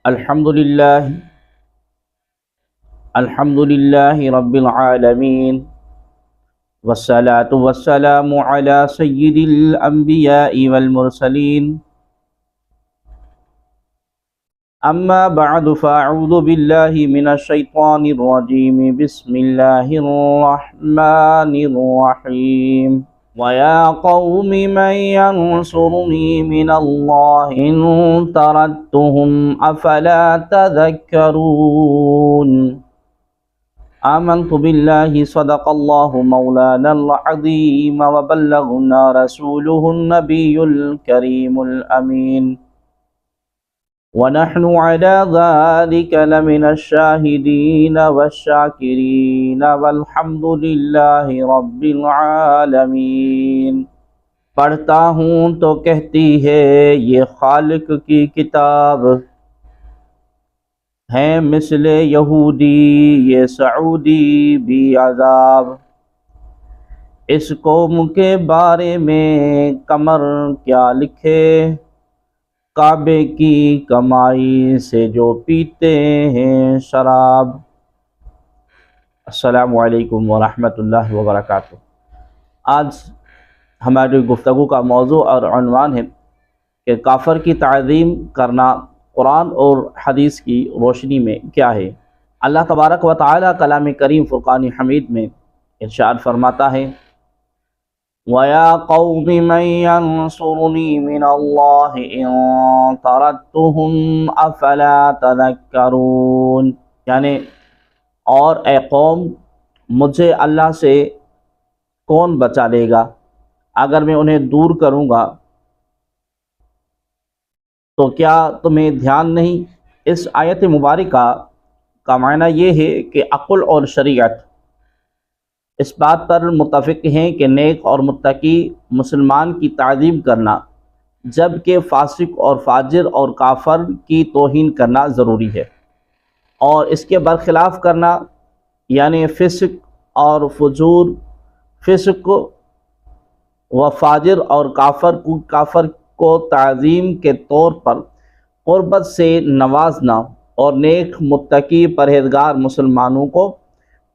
الحمد لله رب العالمين والصلاة والسلام على سيد الأنبياء والمرسلين أما بعد فأعوذ بالله من الشيطان الرجيم بسم الله الرحمن الرحيم وَيَا قَوْمِ مَنْ يَنْصُرُنِي مِنَ اللَّهِ إِنْ طَرَدتُّهُمْ أَفَلَا تَذَكَّرُونَ آمنت بالله صدق الله مولانا العظيم وبلغنا رسوله النبي الكريم الأمين ونحن على ذلك لمن الشاهدين والشاكرين والحمد لله رب العالمین۔ پڑھتا ہوں تو کہتی ہے یہ خالق کی کتاب، ہے مثل یہودی یہ سعودی بھی عذاب، اس قوم کے بارے میں قمر کیا لکھے، کعبے کی کمائی سے جو پیتے ہیں شراب۔ السلام علیکم ورحمۃ اللہ وبرکاتہ۔ آج ہماری گفتگو کا موضوع اور عنوان ہے کہ کافر کی تعظیم کرنا قرآن اور حدیث کی روشنی میں کیا ہے۔ اللہ تبارک و تعالی کلام کریم فرقان حمید میں ارشاد فرماتا ہے وَيَا قَوْمِ مَنْ يَنْصُرُنِي مِنَ اللَّهِ إِنْ طَرَدتُّهُمْ أَفَلَا تَذَكَّرُونَ، یعنی اور اے قوم مجھے اللہ سے کون بچا لے گا اگر میں انہیں دور کروں گا، تو کیا تمہیں دھیان نہیں۔ اس آیت مبارکہ کا معنی یہ ہے کہ عقل اور شریعت اس بات پر متفق ہیں کہ نیک اور متقی مسلمان کی تعظیم کرنا، جبکہ فاسق اور فاجر اور کافر کی توہین کرنا ضروری ہے، اور اس کے برخلاف کرنا یعنی فسق اور فجور، فسق و فاجر اور کافر کو تعظیم کے طور پر قربت سے نوازنا، اور نیک متقی پرہیزگار مسلمانوں کو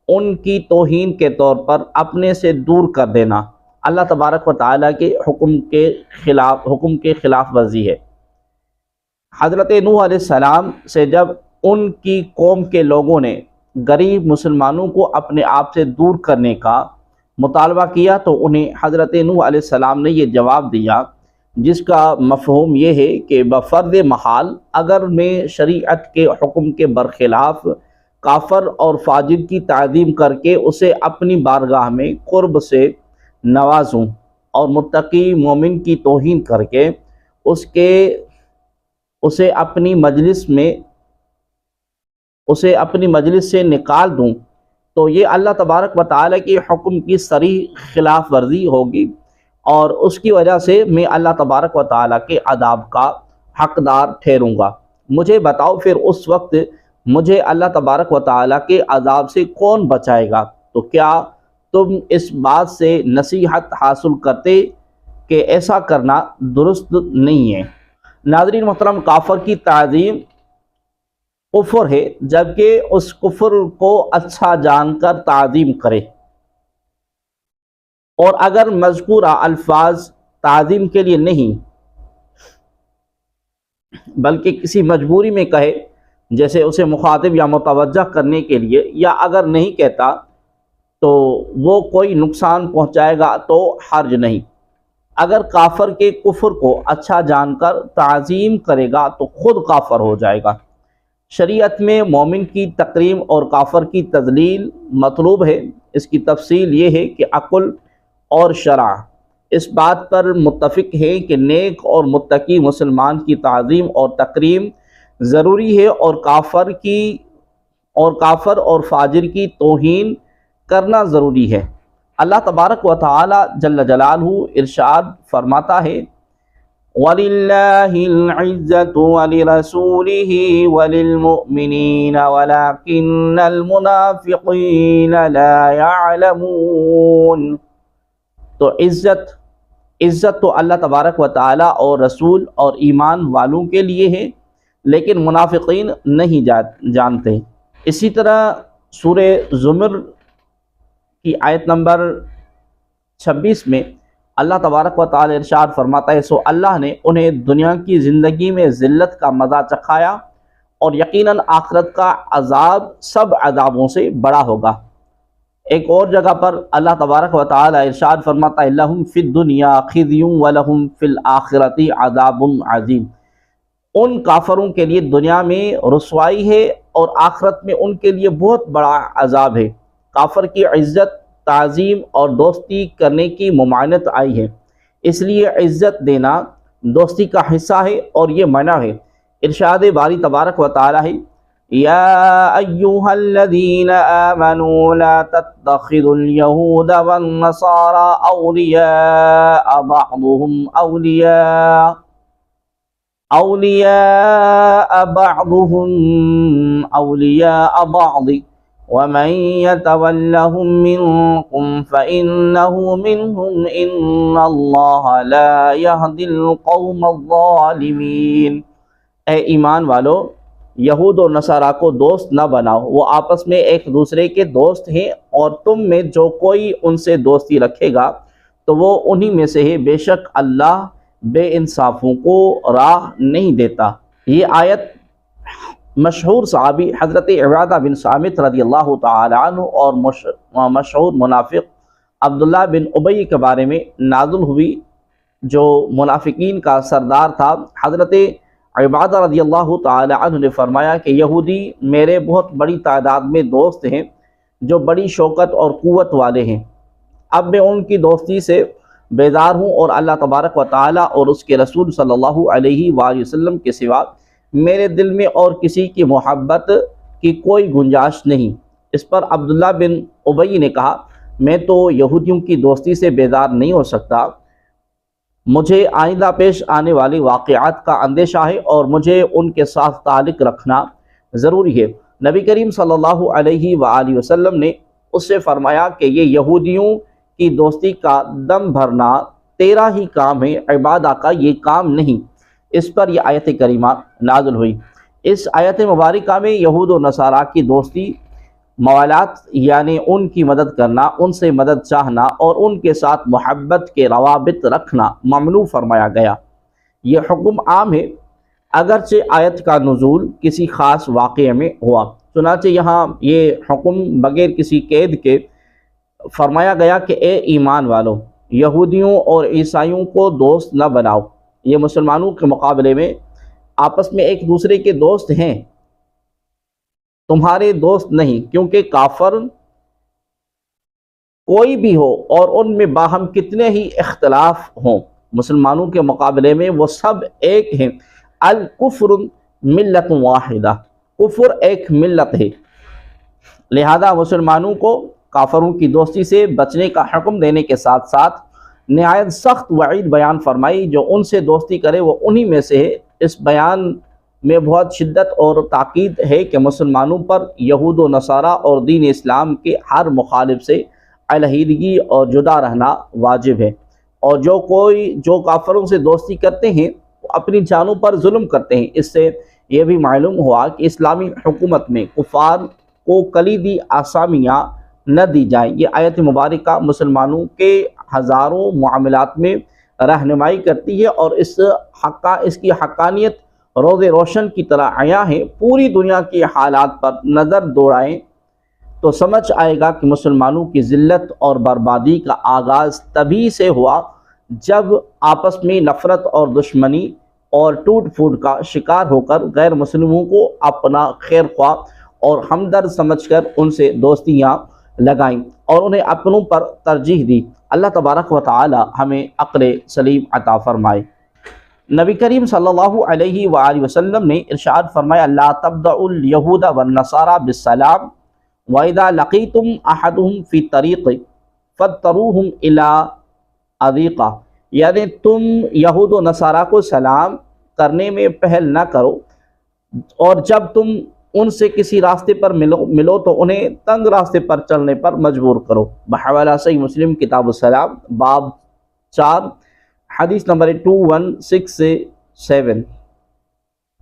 ان کی توہین کے طور پر اپنے سے دور کر دینا اللہ تبارک و تعالیٰ کے حکم کے خلاف ورزی ہے۔ حضرت نوح علیہ السلام سے جب ان کی قوم کے لوگوں نے غریب مسلمانوں کو اپنے آپ سے دور کرنے کا مطالبہ کیا تو انہیں حضرت نوح علیہ السلام نے یہ جواب دیا، جس کا مفہوم یہ ہے کہ بفرض محال اگر میں شریعت کے حکم کے برخلاف کافر اور فاجر کی تعظیم کر کے اسے اپنی بارگاہ میں قرب سے نوازوں، اور متقی مومن کی توہین کر کے اسے اپنی مجلس سے نکال دوں، تو یہ اللہ تبارک و تعالیٰ کے حکم کی صریح خلاف ورزی ہوگی، اور اس کی وجہ سے میں اللہ تبارک و تعالیٰ کے عذاب کا حقدار ٹھہروں گا۔ مجھے بتاؤ پھر اس وقت مجھے اللہ تبارک و تعالیٰ کے عذاب سے کون بچائے گا؟ تو کیا تم اس بات سے نصیحت حاصل کرتے کہ ایسا کرنا درست نہیں ہے؟ ناظرین محترم، کافر کی تعظیم کفر ہے، جبکہ اس کفر کو اچھا جان کر تعظیم کرے، اور اگر مذکورہ الفاظ تعظیم کے لیے نہیں بلکہ کسی مجبوری میں کہے، جیسے اسے مخاطب یا متوجہ کرنے کے لیے، یا اگر نہیں کہتا تو وہ کوئی نقصان پہنچائے گا تو حرج نہیں۔ اگر کافر کے کفر کو اچھا جان کر تعظیم کرے گا تو خود کافر ہو جائے گا۔ شریعت میں مومن کی تکریم اور کافر کی تذلیل مطلوب ہے۔ اس کی تفصیل یہ ہے کہ عقل اور شرع اس بات پر متفق ہیں کہ نیک اور متقی مسلمان کی تعظیم اور تکریم ضروری ہے، اور کافر اور فاجر کی توہین کرنا ضروری ہے۔ اللہ تبارک و تعالی جل جلالہ ارشاد فرماتا ہے وَلِلَّهِ الْعِزَّةُ وَلِرَسُولِهِ وَلِلْمُؤْمِنِينَ وَلَكِنَّ الْمُنَافِقِينَ لَا يَعْلَمُونَ۔ تو عزت تو اللہ تبارک و تعالی اور رسول اور ایمان والوں کے لیے ہے، لیکن منافقین نہیں جانتے۔ اسی طرح سورہ زمر کی آیت نمبر 26 میں اللہ تبارک و تعالی ارشاد فرماتا ہے، سو اللہ نے انہیں دنیا کی زندگی میں ذلت کا مزہ چکھایا اور یقیناً آخرت کا عذاب سب عذابوں سے بڑا ہوگا۔ ایک اور جگہ پر اللہ تبارک و تعالی ارشاد فرماتا ہے، لہم فی الدنیا خزی ولہم فی الآخرۃ عذاب عظیم۔ ان کافروں کے لیے دنیا میں رسوائی ہے اور آخرت میں ان کے لیے بہت بڑا عذاب ہے۔ کافر کی عزت، تعظیم اور دوستی کرنے کی ممانعت آئی ہے، اس لیے عزت دینا دوستی کا حصہ ہے اور یہ منع ہے۔ ارشاد باری تبارک و تعالی ہے، یا ایہا الذین آمنوا لا تتخذوا اليہود والنصارى اولیاء بعضهم اولیاء بعض ومن يتولهم منكم فإنه منهم إن الله لا يهدي القوم الظالمين۔ اے ایمان والو، یہود و نصارہ کو دوست نہ بناؤ، وہ آپس میں ایک دوسرے کے دوست ہیں، اور تم میں جو کوئی ان سے دوستی رکھے گا تو وہ انہی میں سے ہے، بے شک اللہ بے انصافوں کو راہ نہیں دیتا۔ یہ آیت مشہور صحابی حضرت عبادہ بن صامت رضی اللہ تعالی عنہ اور مشہور منافق عبداللہ بن ابی کے بارے میں نازل ہوئی، جو منافقین کا سردار تھا۔ حضرت عبادہ رضی اللہ تعالی عنہ نے فرمایا کہ یہودی میرے بہت بڑی تعداد میں دوست ہیں جو بڑی شوکت اور قوت والے ہیں، اب میں ان کی دوستی سے بیزار ہوں، اور اللہ تبارک و تعالی اور اس کے رسول صلی اللہ علیہ وآلہ وسلم کے سوا میرے دل میں اور کسی کی محبت کی کوئی گنجائش نہیں۔ اس پر عبداللہ بن ابی نے کہا، میں تو یہودیوں کی دوستی سے بیزار نہیں ہو سکتا، مجھے آئندہ پیش آنے والے واقعات کا اندیشہ ہے اور مجھے ان کے ساتھ تعلق رکھنا ضروری ہے۔ نبی کریم صلی اللہ علیہ وآلہ وسلم نے اس سے فرمایا کہ یہ یہودیوں کی دوستی کا دم بھرنا تیرا ہی کام ہے، عبادہ کا یہ کام نہیں۔ اس پر یہ آیت کریمہ نازل ہوئی۔ اس آیت مبارکہ میں یہود و نصارہ کی دوستی، موالات یعنی ان کی مدد کرنا، ان سے مدد چاہنا اور ان کے ساتھ محبت کے روابط رکھنا ممنوع فرمایا گیا۔ یہ حکم عام ہے، اگرچہ آیت کا نزول کسی خاص واقعے میں ہوا، چنانچہ یہاں یہ حکم بغیر کسی قید کے فرمایا گیا کہ اے ایمان والو، یہودیوں اور عیسائیوں کو دوست نہ بناؤ، یہ مسلمانوں کے مقابلے میں آپس میں ایک دوسرے کے دوست ہیں، تمہارے دوست نہیں، کیونکہ کافر کوئی بھی ہو اور ان میں باہم کتنے ہی اختلاف ہوں، مسلمانوں کے مقابلے میں وہ سب ایک ہیں۔ الکفر ملت واحدہ، کفر ایک ملت ہے، لہذا مسلمانوں کو کافروں کی دوستی سے بچنے کا حکم دینے کے ساتھ ساتھ نہایت سخت وعید بیان فرمائی، جو ان سے دوستی کرے وہ انہی میں سے ہے۔ اس بیان میں بہت شدت اور تاکید ہے کہ مسلمانوں پر یہود و نصارہ اور دین اسلام کے ہر مخالف سے علیحدگی اور جدا رہنا واجب ہے، اور جو کافروں سے دوستی کرتے ہیں وہ اپنی جانوں پر ظلم کرتے ہیں۔ اس سے یہ بھی معلوم ہوا کہ اسلامی حکومت میں کفار کو کلیدی اسامیاں نہ دی جائیں۔ یہ آیت مبارکہ مسلمانوں کے ہزاروں معاملات میں رہنمائی کرتی ہے، اور اس کی حقانیت روز روشن کی طرح عیاں ہے۔ پوری دنیا کے حالات پر نظر دوڑائیں تو سمجھ آئے گا کہ مسلمانوں کی ذلت اور بربادی کا آغاز تبھی سے ہوا جب آپس میں نفرت اور دشمنی اور ٹوٹ پھوٹ کا شکار ہو کر غیر مسلموں کو اپنا خیر خواہ اور ہمدرد سمجھ کر ان سے دوستیاں لگائیں اور انہیں اپنوں پر ترجیح دی۔ اللہ تبارک و تعالی ہمیں عقل سلیم عطا فرمائے۔ نبی کریم صلی اللہ علیہ وآلہ وسلم نے ارشاد فرمایا، لا تبدعوا اليہود والنصارى بالسلام وَإِذَا لَقِيتُمْ أَحَدُهُمْ فِي الطَّرِيقِ فَاضْطَرُوهُمْ إِلَىٰ أَضِيقَةٍ، یعنی تم یہود و نصارہ کو سلام کرنے میں پہل نہ کرو، اور جب تم ان سے کسی راستے پر ملو تو انہیں تنگ راستے پر چلنے پر مجبور کرو۔ بحوالہ صحیح مسلم کتاب السلام باب 4 حدیث نمبر 2167۔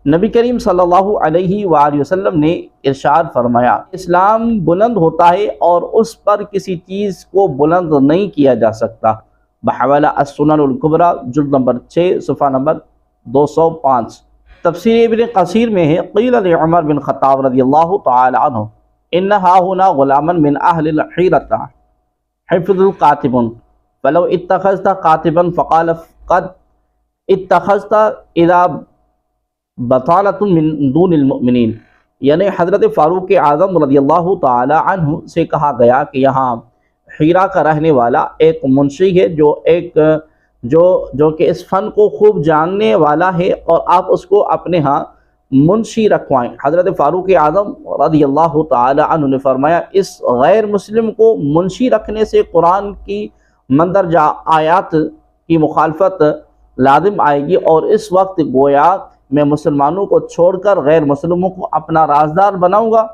نبی کریم صلی اللہ علیہ وآلہ وسلم نے ارشاد فرمایا، اسلام بلند ہوتا ہے اور اس پر کسی چیز کو بلند نہیں کیا جا سکتا، بحوالہ السنن الکبریٰ جلد نمبر 6 صفحہ نمبر 205۔ تفسیر ابن کثیر میں ہے، قیل لعمر بن خطاب رضی اللہ تعالی عنہ ان ہاہنا غلاما من اہل الحیرۃ حفظ کاتب فلو اتخذت کاتبا فقال قد اتخذت اذا بطالۃ من دون المؤمنین، یعنی حضرت فاروق اعظم رضی اللہ تعالی عنہ سے کہا گیا کہ یہاں حیرہ کا رہنے والا ایک منشی ہے جو کہ اس فن کو خوب جاننے والا ہے، اور آپ اس کو اپنے ہاں منشی رکھوائیں۔ حضرت فاروق اعظم رضی اللہ تعالی عنہ نے فرمایا، اس غیر مسلم کو منشی رکھنے سے قرآن کی مندرجہ آیات کی مخالفت لازم آئے گی، اور اس وقت گویا میں مسلمانوں کو چھوڑ کر غیر مسلموں کو اپنا رازدار بناؤں گا،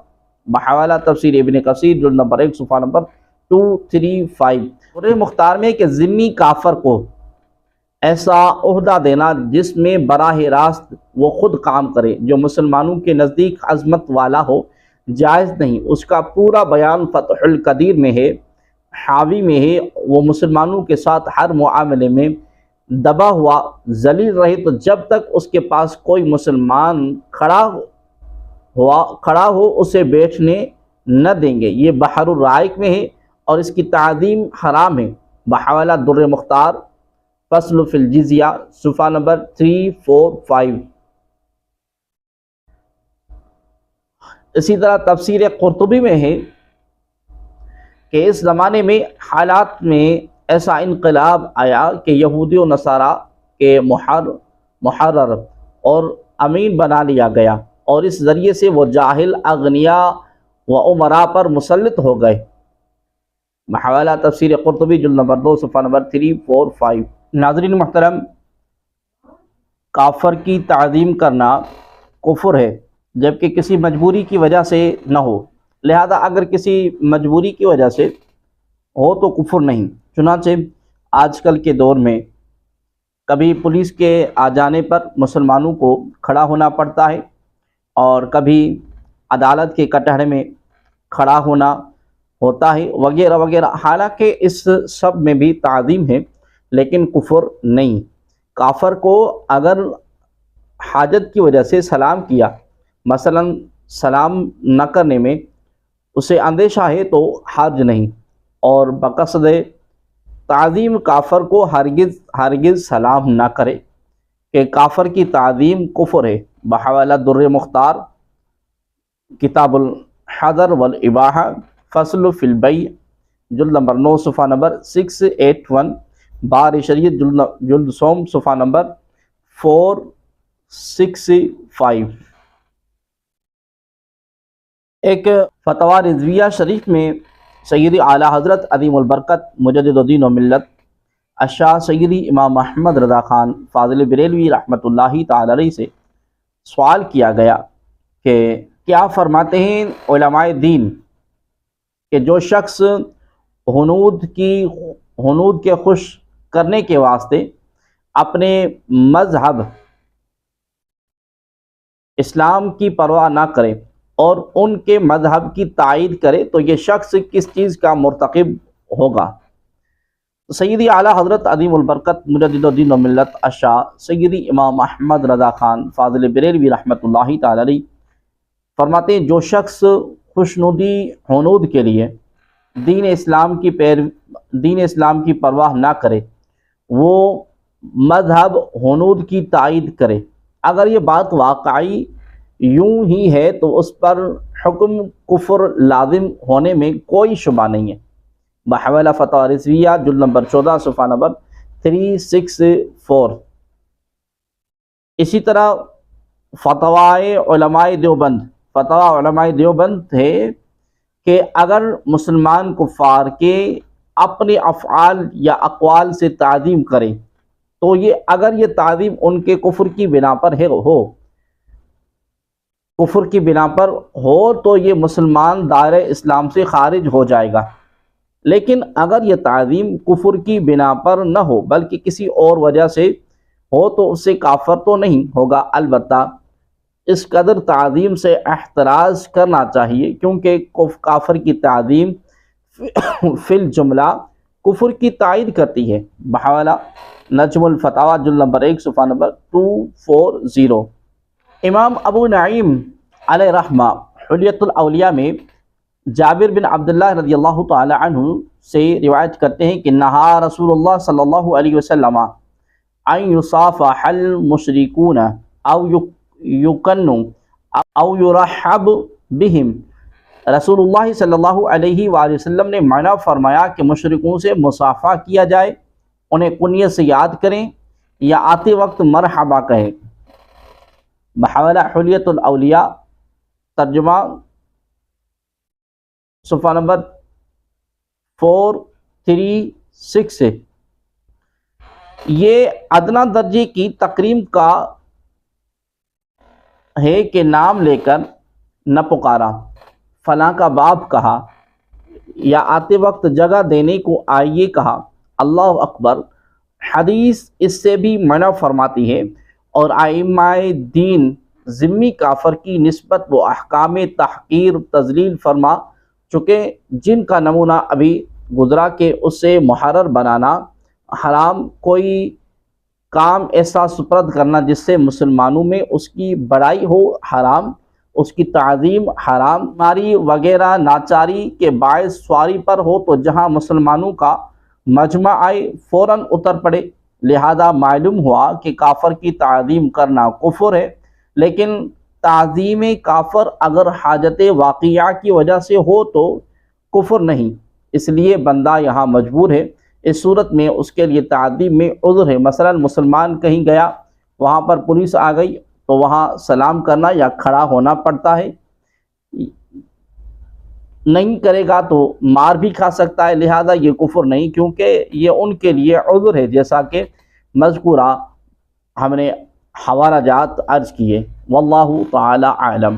بحوالہ تفسیر ابن کثیر جلد نمبر 1 صفحہ نمبر 235۔ اور مختار میں کہ ذمی کافر کو ایسا عہدہ دینا جس میں براہ راست وہ خود کام کرے، جو مسلمانوں کے نزدیک عظمت والا ہو، جائز نہیں۔ اس کا پورا بیان فتح القدیر میں ہے، حاوی میں ہے۔ وہ مسلمانوں کے ساتھ ہر معاملے میں دبا ہوا ذلیل رہے تو جب تک اس کے پاس کوئی مسلمان کھڑا ہو اسے بیٹھنے نہ دیں گے۔ یہ بحر الرائق میں ہے اور اس کی تعظیم حرام ہے، بحوالہ در مختار فصل فی الجزیہ صفحہ نمبر 345۔ اسی طرح تفسیر قرطبی میں ہے کہ اس زمانے میں حالات میں ایسا انقلاب آیا کہ یہودی و نصارہ کے محرر اور امین بنا لیا گیا، اور اس ذریعے سے وہ جاہل اغنیاء و امراء پر مسلط ہو گئے، بحوالہ تفسیر قرطبی جلد نمبر 2 صفحہ نمبر 345۔ ناظرین محترم، کافر کی تعظیم کرنا کفر ہے جبکہ کسی مجبوری کی وجہ سے نہ ہو، لہذا اگر کسی مجبوری کی وجہ سے ہو تو کفر نہیں۔ چنانچہ آج کل کے دور میں کبھی پولیس کے آ جانے پر مسلمانوں کو کھڑا ہونا پڑتا ہے، اور کبھی عدالت کے کٹہرے میں کھڑا ہونا ہوتا ہے، وغیرہ وغیرہ۔ حالانکہ اس سب میں بھی تعظیم ہے لیکن کفر نہیں۔ کافر کو اگر حاجت کی وجہ سے سلام کیا، مثلا سلام نہ کرنے میں اسے اندیشہ ہے تو حرج نہیں، اور بقصد تعظیم کافر کو ہرگز سلام نہ کرے کہ کافر کی تعظیم کفر ہے، بحوالہ در مختار کتاب الحضر والاباحہ فصل فی البیع جلد نمبر 9 صفحہ نمبر 681، بار شریعت جلد سوم صفحہ نمبر 465۔ ایک فتویٰ رضویہ شریف میں سیدی اعلیٰ حضرت عظیم البرکت مجدد الدین و ملت الشاہ سیدی امام احمد رضا خان فاضل بریلوی رحمۃ اللہ تعالی علیہ سے سوال کیا گیا کہ کیا فرماتے ہیں علماء دین کہ جو شخص ہنود کے خوش کرنے کے واسطے اپنے مذہب اسلام کی پرواہ نہ کرے اور ان کے مذہب کی تائید کرے تو یہ شخص کس چیز کا مرتکب ہوگا؟ سیدی اعلیٰ حضرت عظیم البرکت مجدد الدین و ملت الشاہ سیدی امام احمد رضا خان فاضل بریلوی رحمۃ اللہ تعالی علیہ فرماتے ہیں جو شخص ہنود کے لیے دین اسلام کی پرواہ نہ کرے، وہ مذہب ہنود کی تائید کرے، اگر یہ بات واقعی یوں ہی ہے تو اس پر حکم کفر لازم ہونے میں کوئی شبہ نہیں ہے، بحوالہ فتویٰ رضویہ جلد نمبر 14 صفحہ نمبر 364۔ اسی طرح فتویٰ علماء دیوبند ہے کہ اگر مسلمان کفار کے اپنے افعال یا اقوال سے تعظیم کریں تو اگر یہ تعظیم ان کے کفر کی بنا پر ہو تو یہ مسلمان دائرہ اسلام سے خارج ہو جائے گا، لیکن اگر یہ تعظیم کفر کی بنا پر نہ ہو بلکہ کسی اور وجہ سے ہو تو اس سے کافر تو نہیں ہوگا، البتہ اس قدر تعظیم سے احتراز کرنا چاہیے، کیونکہ کافر کی تعظیم فی الجملہ کفر کی تائید کرتی ہے۔ بحوالہ نجم الفتاوی جلد نمبر 1 صفحہ نمبر 240۔ امام ابو نعیم علیہ رحمہ حلیۃ الاولیاء میں جابر بن عبداللہ رضی اللہ تعالی عنہ سے روایت کرتے ہیں کہ نہا رسول اللہ صلی اللہ علیہ وسلم ان یصافح المشرکون او یکنوا او یرحب بہم۔ رسول اللہ صلی اللہ علیہ وآلہ وسلم نے منع فرمایا کہ مشرکوں سے مصافحہ کیا جائے، انہیں کنیت سے یاد کریں یا آتے وقت مرحبا کہیں۔ بحوالہ حلیۃ الاولیاء ترجمہ صفحہ نمبر 436 سے۔ یہ ادنا درجے کی تکریم کا ہے کہ نام لے کر نہ پکارا، فلاں کا باپ کہا، یا آتے وقت جگہ دینے کو آئیے کہا۔ اللہ اکبر حدیث اس سے بھی منع فرماتی ہے، اور ائمہ دین ذمی کافر کی نسبت وہ احکام تحقیر تذلیل فرما چکے جن کا نمونہ ابھی گزرا کہ اسے محرر بنانا حرام، کوئی کام ایسا سپرد کرنا جس سے مسلمانوں میں اس کی بڑائی ہو حرام، اس کی تعظیم حرام، ماری وغیرہ ناچاری کے باعث سواری پر ہو تو جہاں مسلمانوں کا مجمع آئے فوراً اتر پڑے۔ لہذا معلوم ہوا کہ کافر کی تعظیم کرنا کفر ہے، لیکن تعظیم کافر اگر حاجت واقعہ کی وجہ سے ہو تو کفر نہیں، اس لیے بندہ یہاں مجبور ہے۔ اس صورت میں اس کے لیے تعظیم میں عذر ہے، مثلا مسلمان کہیں گیا، وہاں پر پولیس آ گئی تو وہاں سلام کرنا یا کھڑا ہونا پڑتا ہے، نہیں کرے گا تو مار بھی کھا سکتا ہے، لہذا یہ کفر نہیں، کیونکہ یہ ان کے لیے عذر ہے، جیسا کہ مذکورہ ہم نے حوالہ جات عرض کیے۔ واللہ تعالی اعلم۔